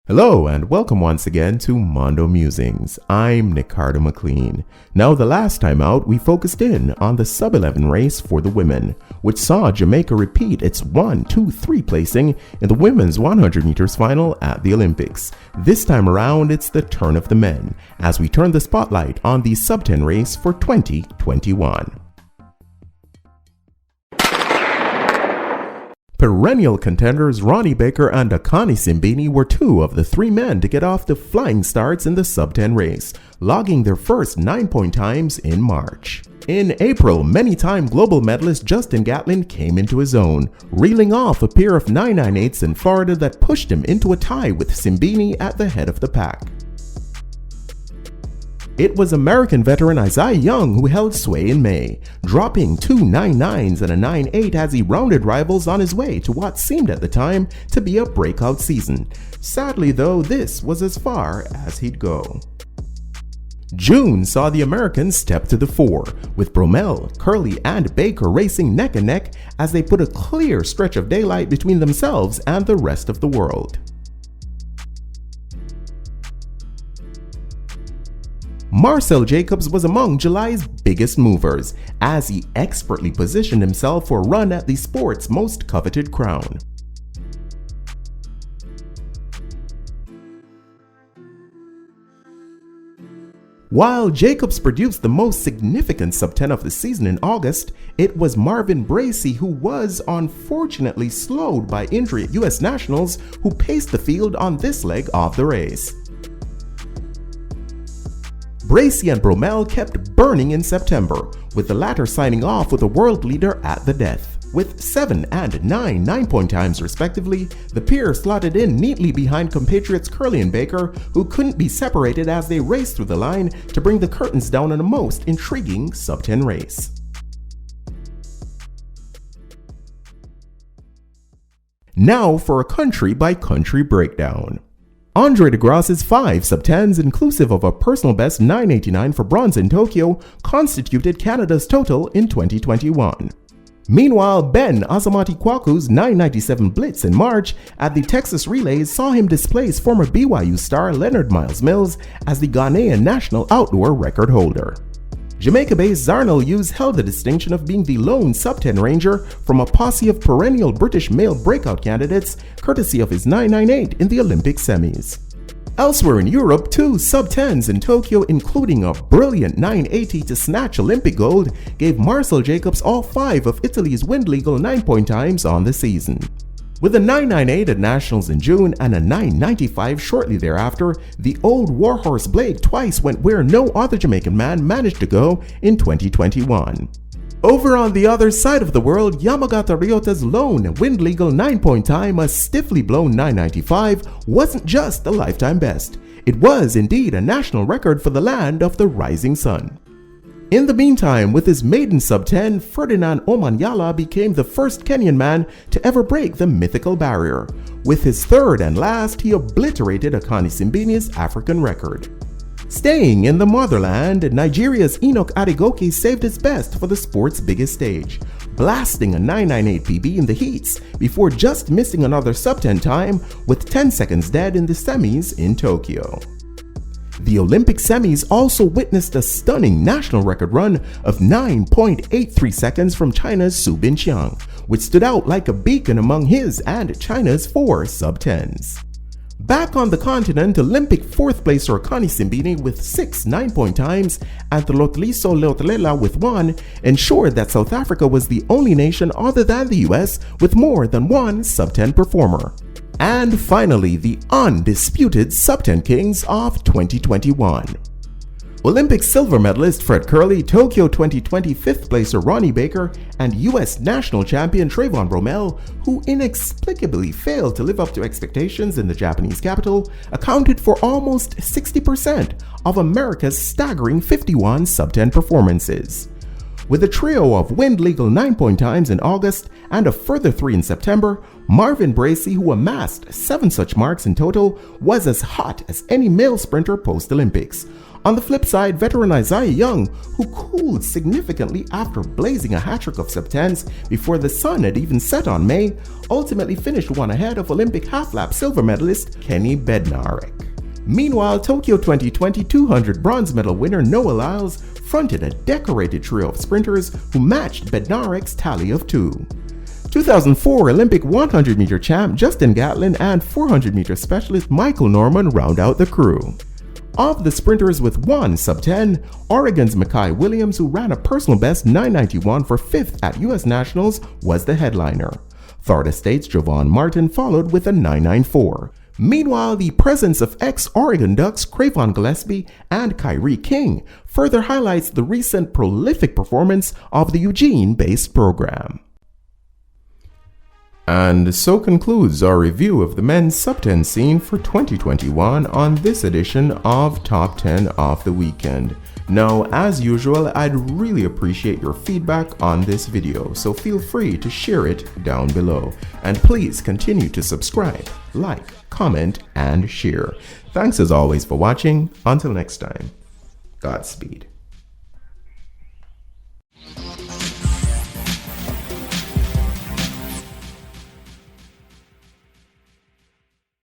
Hello and welcome once again to Mondo Musings. I'm Ricardo McLean. Now the last time out we focused in on the sub-11 race for the women, which saw Jamaica repeat its 1, 2, 3 placing in the women's 100 meters final at the Olympics. This time around it's the turn of the men as we turn the spotlight on the sub-10 race for 2021. Perennial contenders Ronnie Baker and Akani Simbini were two of the three men to get off the flying starts in the sub-10 race, logging their first 9-point times in March. In April, many-time global medalist Justin Gatlin came into his own, reeling off a pair of 998s in Florida that pushed him into a tie with Simbini at the head of the pack. It was American veteran Isaiah Young who held sway in May, dropping two 9.9s and a 9.8 as he rounded rivals on his way to what seemed at the time to be a breakout season. Sadly though, this was as far as he'd go. June saw the Americans step to the fore, with Bromell, Kerley, and Baker racing neck and neck as they put a clear stretch of daylight between themselves and the rest of the world. Marcel Jacobs was among July's biggest movers, as he expertly positioned himself for a run at the sport's most coveted crown. While Jacobs produced the most significant sub-10 of the season in August, it was Marvin Bracey who was unfortunately slowed by injury at US Nationals who paced the field on this leg of the race. Bracey and Bromell kept burning in September, with the latter signing off with a world leader at the death. With 7 and 9 9-point times respectively, the pair slotted in neatly behind compatriots Kerley and Baker, who couldn't be separated as they raced through the line to bring the curtains down on a most intriguing sub-10 race. Now for a country-by-country breakdown. Andre de Grasse's 5 sub-10s, inclusive of a personal best 989 for bronze in Tokyo, constituted Canada's total in 2021. Meanwhile, Ben Azamati-Kwaku's 997 blitz in March at the Texas Relays saw him displace former BYU star Leonard Miles Mills as the Ghanaian national outdoor record holder. Jamaica-based Zarnell Hughes held the distinction of being the lone sub-10 ranger from a posse of perennial British male breakout candidates, courtesy of his 998 in the Olympic semis. Elsewhere in Europe, 2 sub-10s in Tokyo, including a brilliant 980 to snatch Olympic gold, gave Marcel Jacobs all 5 of Italy's wind-legal 9-point times on the season. With a 998 at Nationals in June and a 995 shortly thereafter, the old warhorse Blake twice went where no other Jamaican man managed to go in 2021. Over on the other side of the world, Yamagata Ryota's lone wind-legal 9-point time, a stiffly blown 995, wasn't just a lifetime best. It was indeed a national record for the land of the rising sun. In the meantime, with his maiden sub-10, Ferdinand Omanyala became the first Kenyan man to ever break the mythical barrier. With his third and last, he obliterated Akani Simbini's African record. Staying in the motherland, Nigeria's Enoch Adegoke saved his best for the sport's biggest stage, blasting a 998 PB in the heats before just missing another sub-10 time with 10 seconds dead in the semis in Tokyo. The Olympic semis also witnessed a stunning national record run of 9.83 seconds from China's Su Binqiang, which stood out like a beacon among his and China's 4 sub-10s. Back on the continent, Olympic 4th placer Akani Simbini with 6 9-point times and Lotliso Leotlela with 1 ensured that South Africa was the only nation other than the US with more than one sub-10 performer. And finally, the undisputed sub-10 kings of 2021. Olympic silver medalist Fred Kerley, Tokyo 2020 5th placer Ronnie Baker, and US national champion Trayvon Bromell, who inexplicably failed to live up to expectations in the Japanese capital, accounted for almost 60% of America's staggering 51 sub-10 performances. With a trio of wind-legal 9-point times in August and a further 3 in September, Marvin Bracey, who amassed 7 such marks in total, was as hot as any male sprinter post-Olympics. On the flip side, veteran Isaiah Young, who cooled significantly after blazing a hat-trick of sub-10s before the sun had even set on May, ultimately finished one ahead of Olympic half-lap silver medalist Kenny Bednarek. Meanwhile, Tokyo 2020 200 bronze medal winner Noah Lyles fronted a decorated trio of sprinters who matched Bednarek's tally of 2. 2004 Olympic 100-meter champ Justin Gatlin and 400-meter specialist Michael Norman round out the crew. Of the sprinters with 1 sub-10, Oregon's Makai Williams, who ran a personal best 9:91 for 5th at US Nationals, was the headliner. Florida State's Javon Martin followed with a 9:94. Meanwhile, the presence of ex-Oregon Ducks Cravon Gillespie and Kyrie King further highlights the recent prolific performance of the Eugene-based program. And so concludes our review of the men's sub-10 scene for 2021 on this edition of Top 10 of the Weekend. Now, as usual, I'd really appreciate your feedback on this video, so feel free to share it down below. And please continue to subscribe, like, comment, and share. Thanks as always for watching. Until next time, Godspeed.